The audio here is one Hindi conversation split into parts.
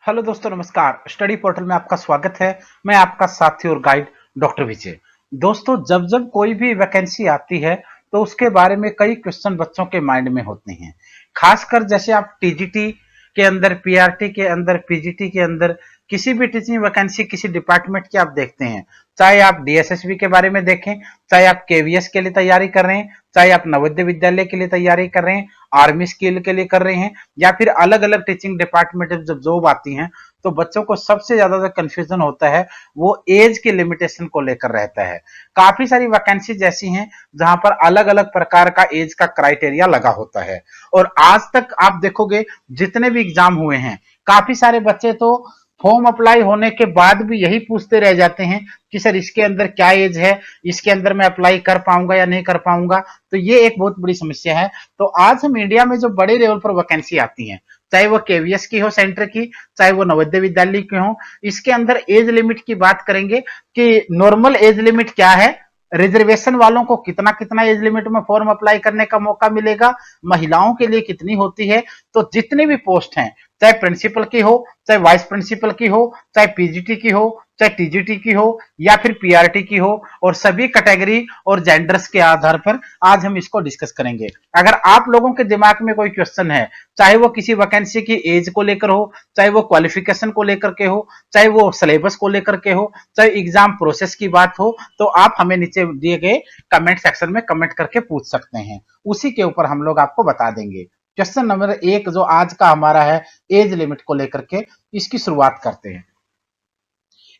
हेलो दोस्तों, नमस्कार। स्टडी पोर्टल में आपका स्वागत है। मैं आपका साथी और गाइड डॉक्टर विजय। दोस्तों, जब जब कोई भी वैकेंसी आती है तो उसके बारे में कई क्वेश्चन बच्चों के माइंड में होते हैं। खासकर जैसे आप टीजीटी के अंदर, पीआरटी के अंदर, पीजीटी के अंदर किसी भी टीचिंग वैकेंसी किसी डिपार्टमेंट की आप देखते हैं, चाहे आप डीएसएसबी के बारे में देखें, चाहे आप केवीएस के लिए तैयारी कर रहे हैं, चाहे आप नवोदय विद्यालय के लिए तैयारी कर रहे हैं, आर्मी स्किल के लिए कर रहे हैं, या फिर अलग अलग टीचिंग डिपार्टमेंट जब जॉब आती हैं तो बच्चों को सबसे ज्यादा जो कंफ्यूजन होता है वो एज की लिमिटेशन को लेकर रहता है। काफी सारी वैकेंसीज ऐसी हैं जहां पर अलग अलग प्रकार का एज का क्राइटेरिया लगा होता है। और आज तक आप देखोगे जितने भी एग्जाम हुए हैं, काफी सारे बच्चे तो फॉर्म अप्लाई होने के बाद भी यही पूछते रह जाते हैं कि सर इसके अंदर क्या एज है, इसके अंदर मैं अप्लाई कर पाऊंगा या नहीं कर पाऊंगा। तो ये एक बहुत बड़ी समस्या है। तो आज हम इंडिया में जो बड़े लेवल पर वैकेंसी आती हैं, चाहे वो केवीएस की हो सेंटर की, चाहे वो नवोदय विद्यालय की हो, इसके अंदर एज लिमिट की बात करेंगे कि नॉर्मल एज लिमिट क्या है, रिजर्वेशन वालों को कितना कितना एज लिमिट में फॉर्म अप्लाई करने का मौका मिलेगा, महिलाओं के लिए कितनी होती है। तो जितनी भी पोस्ट हैं, चाहे प्रिंसिपल की हो, चाहे वाइस प्रिंसिपल की हो, चाहे पीजीटी की हो, चाहे टीजीटी की हो, या फिर पीआरटी की हो, और सभी कैटेगरी और जेंडर्स के आधार पर आज हम इसको डिस्कस करेंगे। अगर आप लोगों के दिमाग में कोई क्वेश्चन है, चाहे वो किसी वैकेंसी की एज को लेकर हो, चाहे वो क्वालिफिकेशन को लेकर के हो, चाहे वो सिलेबस को लेकर के हो, चाहे एग्जाम प्रोसेस की बात हो, तो आप हमें नीचे दिए गए कमेंट सेक्शन में कमेंट करके पूछ सकते हैं। उसी के ऊपर हम लोग आपको बता देंगे। क्वेश्चन नंबर 1 जो आज का हमारा है, एज लिमिट को लेकर के, इसकी शुरुआत करते हैं।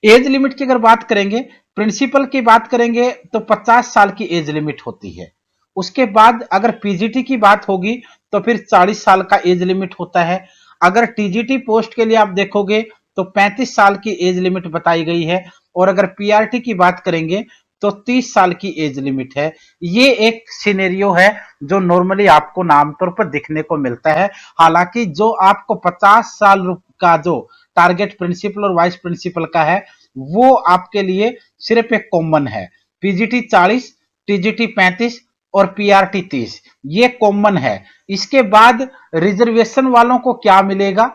एज लिमिट की अगर बात करेंगे, प्रिंसिपल की बात करेंगे तो 50 साल की एज लिमिट होती है। उसके बाद अगर पीजीटी की बात होगी तो फिर 40 साल का एज लिमिट होता है। अगर टीजीटी पोस्ट के लिए आप देखोगे तो 35 साल की एज लिमिट बताई गई है। और अगर पीआरटी की बात करेंगे तो 30 साल की एज लिमिट है। ये एक सिनेरियो है जो नॉर्मली आपको आमतौर पर दिखने को मिलता है। हालांकि जो आपको 50 साल का जो टारगेट प्रिंसिपल और वाइस प्रिंसिपल का है, वो आपके लिए सिर्फ एक कॉमन है। पीजीटी 40, टीजीटी 35 और पीआरटी 30, ये कॉमन है। इसके बाद रिजर्वेशन वालों को क्या मिलेगा,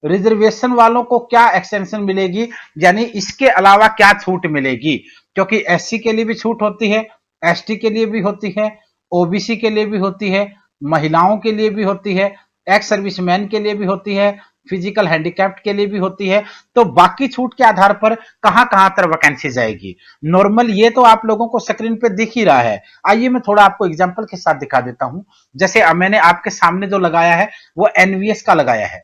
रिजर्वेशन वालों को क्या एक्सटेंशन मिलेगी, यानी इसके अलावा क्या छूट मिलेगी, क्योंकि एससी के लिए भी छूट होती है, एसटी के लिए भी होती है, ओबीसी के लिए भी होती है, महिलाओं के लिए भी होती है, एक्स सर्विसमैन के लिए भी होती है, फिजिकल हैंडीकैप्ड के लिए भी होती है। तो बाकी छूट के आधार पर कहां कहां पर वैकेंसी जाएगी, नॉर्मल ये तो आप लोगों को स्क्रीन पे दिख ही रहा है। आइए मैं थोड़ा आपको एग्जांपल के साथ दिखा देता हूं। जैसे मैंने आपके सामने जो लगाया है वो एनवीएस का लगाया है,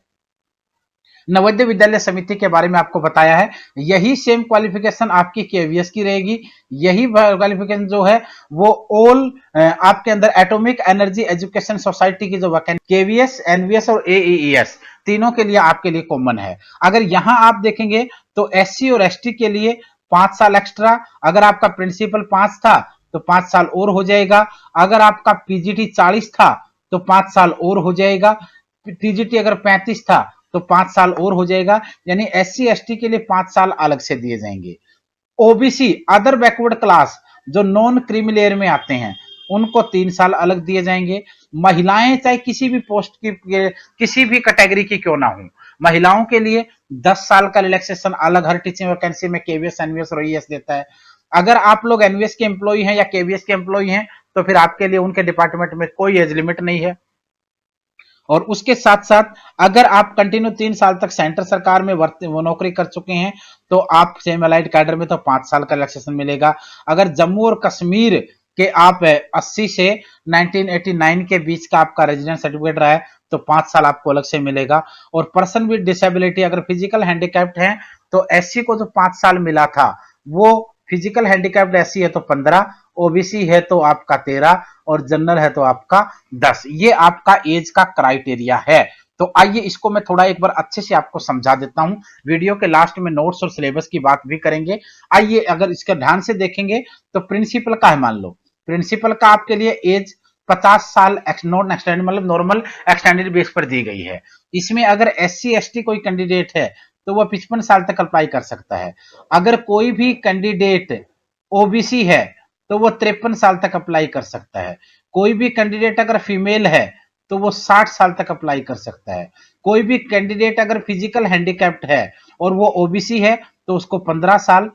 नवोदय विद्यालय समिति के बारे में आपको बताया है। यही सेम क्वालिफिकेशन आपकी केवीएस की रहेगी। यही क्वालिफिकेशन जो है वो ऑल आपके अंदर एटॉमिक एनर्जी एजुकेशन सोसाइटी की जो वैकेंसी केवीएस, एनवीएस और एईएस तीनों के लिए आपके लिए कॉमन है। अगर यहां आप देखेंगे तो एससी और एसटी के लिए 5 साल एक्स्ट्रा, अगर आपका प्रिंसिपल 5 था तो 5 साल और हो जाएगा। अगर आपका पीजीटी 40 था तो 5 साल और हो जाएगा। टीजीटी अगर 35 था तो 5 साल और हो जाएगा, यानी एससी एसटी के लिए 5 साल अलग से दिए जाएंगे। ओबीसी अदर बैकवर्ड क्लास जो नॉन क्रीमी लेयर में आते हैं उनको 3 साल अलग दिए जाएंगे। महिलाएं चाहे किसी भी पोस्ट की, किसी भी कैटेगरी की क्यों ना हो, महिलाओं के लिए 10 साल का रिलैक्सेशन अलग हर टीचिंग वैकेंसी में केवीएस, एनवीएस और ईएस देता है। अगर आप लोग एनवीएस के एम्प्लॉय हैं या केवीएस के एम्प्लॉय हैं तो फिर आपके लिए उनके डिपार्टमेंट में कोई एज लिमिट नहीं है। और उसके साथ साथ अगर आप कंटिन्यू 3 साल तक सेंटर सरकार में वो नौकरी कर चुके हैं तो आप सेम अलाइड कैडर में तो 5 साल का रिलैक्सेशन मिलेगा। अगर जम्मू और कश्मीर के आप 80 से 1989 के बीच का आपका रेजिडेंस सर्टिफिकेट रहा है तो 5 साल आपको अलग से मिलेगा। और पर्सन विद डिसेबिलिटी अगर फिजिकल हैंडीकैप्ड है तो एससी को जो 5 साल मिला था वो फिजिकल हैंडीकैप्ड एससी है तो 15, ओबीसी है तो आपका 13 और जनरल है तो आपका 10। ये आपका एज का क्राइटेरिया है। तो आइए इसको मैं थोड़ा एक बार अच्छे से आपको समझा देता हूं। वीडियो के लास्ट में नोट्स और सिलेबस की बात भी करेंगे। आइए अगर इसका ध्यान से देखेंगे तो प्रिंसिपल का है, मान लो प्रिंसिपल का आपके लिए एज 50 साल नॉन एक्सटेंडेड मतलब नॉर्मल एक्सटेंडेड बेस पर दी गई है। इसमें अगर एससी एसटी कोई कैंडिडेट है तो वह 55 साल तक अप्लाई कर सकता है। अगर कोई भी कैंडिडेट ओबीसी है तो वो 53 साल तक अप्लाई कर सकता है। कोई भी कैंडिडेट अगर फीमेल है तो वो 60 साल तक अप्लाई कर सकता है। कोई भी कैंडिडेट अगर फिजिकल हैंडीकैप्ड है और वो ओबीसी है तो उसको 15 साल,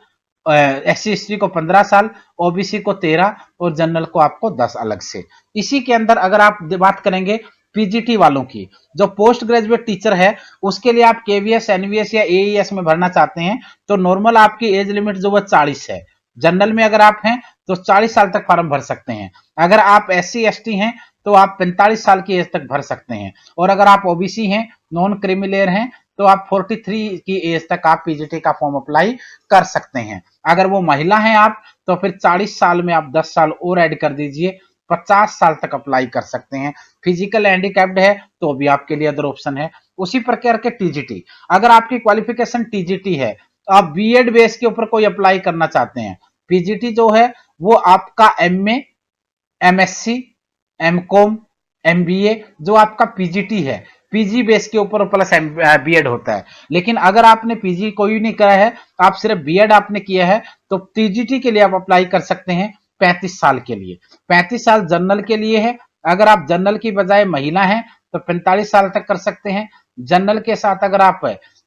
एससी एसटी को 15 साल, ओबीसी को 13 और जनरल को आपको 10 अलग से। इसी के अंदर अगर आप बात करेंगे पीजीटी वालों की, जो पोस्ट ग्रेजुएट टीचर है उसके लिए आप केवीएस, एनवीएस या एईएस में भरना चाहते हैं तो नॉर्मल आपकी एज लिमिट जो वो 40 है। जनरल में अगर आप हैं तो 40 साल तक फॉर्म भर सकते हैं। अगर आप एससी एसटी हैं तो आप 45 साल की एज तक भर सकते हैं। और अगर आप ओबीसी हैं, नॉन क्रिमिलेयर हैं, तो आप 43 की एज तक आप पीजीटी का फॉर्म अप्लाई कर सकते हैं। अगर वो महिला हैं आप तो फिर 40 साल में आप 10 साल और ऐड कर दीजिए, 50 साल तक अप्लाई कर सकते हैं। फिजिकल हैंडीकैप्ड है तो भी आपके लिए अदर ऑप्शन है। उसी प्रकार के टीजीटी, अगर आपकी क्वालिफिकेशन टीजीटी है तो आप बीएड बेस के ऊपर कोई अप्लाई करना चाहते हैं। पीजीटी जो है वो आपका एमए, एमएससी, एमकॉम, एमबीए जो आपका पीजीटी है, पीजी बेस के ऊपर प्लस बीएड होता है। लेकिन अगर आपने पीजी कोई नहीं करा है, आप सिर्फ बीएड आपने किया है, तो टीजीटी के लिए आप अप्लाई कर सकते हैं 35 साल के लिए। 35 साल जनरल के लिए है। अगर आप जनरल की बजाय महिला हैं तो 45 साल तक कर सकते हैं। जनरल के साथ अगर आप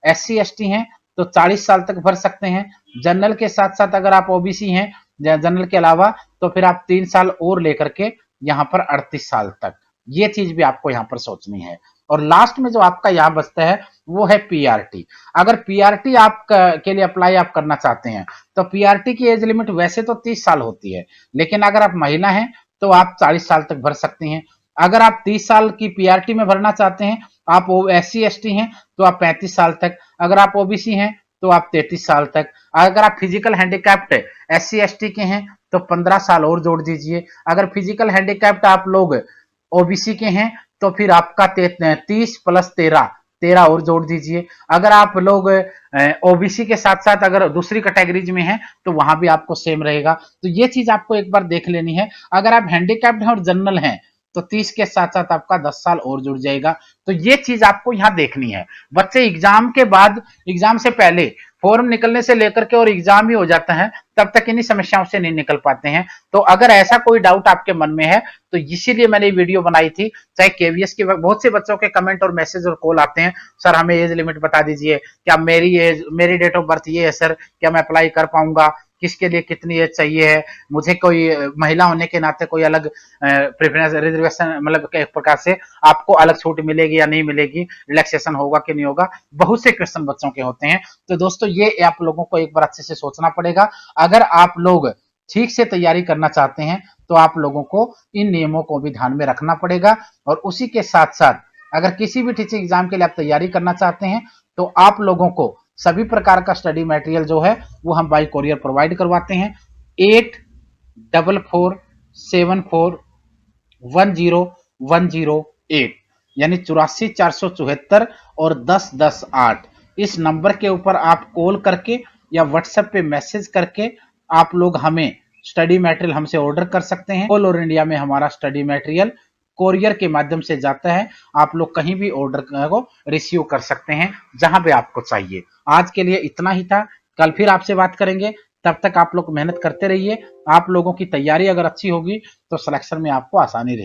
एससी एसटी हैं तो 40 साल तक भर सकते हैं। जनरल के साथ साथ अगर आप ओबीसी हैं जनरल के अलावा तो फिर आप 3 साल और लेकर के यहाँ पर 38 साल तक, ये चीज भी आपको यहाँ पर सोचनी है। और लास्ट में जो आपका यहाँ बचता है वो है पीआरटी। अगर पीआरटी आप के लिए अप्लाई आप करना चाहते हैं तो पीआरटी की एज लिमिट वैसे तो 30 साल होती है, लेकिन अगर आप महिला हैं तो आप 40 साल तक भर सकती हैं। अगर आप 30 साल की पीआरटी में भरना चाहते हैं, आप एससी एसटी हैं तो आप 35 साल तक, अगर आप ओबीसी हैं तो आप 33 साल तक, अगर आप फिजिकल हैंडीकैप्ड एससी एसटी के हैं तो 15 साल और जोड़ दीजिए। अगर फिजिकल हैंडीकैप्ड आप लोग ओबीसी के हैं तो फिर आपका 30 प्लस 13 और जोड़ दीजिए। अगर आप लोग ओबीसी के साथ साथ अगर दूसरी कैटेगरीज में हैं तो वहां भी आपको सेम रहेगा। तो ये चीज आपको एक बार देख लेनी है। अगर आप हैंडीकैप्ड हैं और जनरल हैं तो 30 के साथ साथ आपका 10 साल और जुड़ जाएगा। तो ये चीज आपको यहां देखनी है। बच्चे एग्जाम के बाद, एग्जाम से पहले फॉर्म निकलने से लेकर के और एग्जाम ही हो जाता है तब तक इन्हीं समस्याओं से नहीं निकल पाते हैं। तो अगर ऐसा कोई डाउट आपके मन में है तो इसीलिए मैंने वीडियो बनाई थी। चाहे केवीएस के बहुत से बच्चों के कमेंट और मैसेज और कॉल आते हैं, सर हमें एज लिमिट बता दीजिए, क्या मेरी डेट ऑफ बर्थ ये है सर, क्या मैं अप्लाई कर पाऊंगा, किसके लिए कितनी एज चाहिए है, मुझे कोई महिला होने के नाते कोई अलग प्रेफरेंस रिजर्वेशन मतलब एक प्रकार से आपको अलग छूट मिलेगी या नहीं मिलेगी, रिलैक्सेशन होगा कि नहीं होगा, बहुत से क्वेश्चन बच्चों के होते हैं। तो दोस्तों ये आप लोगों को एक बार अच्छे से सोचना पड़ेगा। अगर आप लोग ठीक से तैयारी करना चाहते हैं तो आप लोगों को इन नियमों को भी ध्यान में रखना पड़ेगा। और उसी के साथ साथ अगर किसी भी टीचिंग एग्जाम के लिए आप तैयारी करना चाहते हैं तो आप लोगों को सभी प्रकार का स्टडी मटेरियल जो है वो हम बाई कोरियर प्रोवाइड करवाते हैं। 8444710108 यानी 84 474 और 10 10 8 इस नंबर के ऊपर आप कॉल करके या व्हाट्सएप पे मैसेज करके आप लोग हमें स्टडी मटेरियल हमसे ऑर्डर कर सकते हैं। ऑल ओवर इंडिया में हमारा स्टडी मटेरियल कोरियर के माध्यम से जाता है। आप लोग कहीं भी ऑर्डर को रिसीव कर सकते हैं जहां पे आपको चाहिए। आज के लिए इतना ही था, कल फिर आपसे बात करेंगे। तब तक आप लोग मेहनत करते रहिए। आप लोगों की तैयारी अगर अच्छी होगी तो सिलेक्शन में आपको आसानी रहेगी।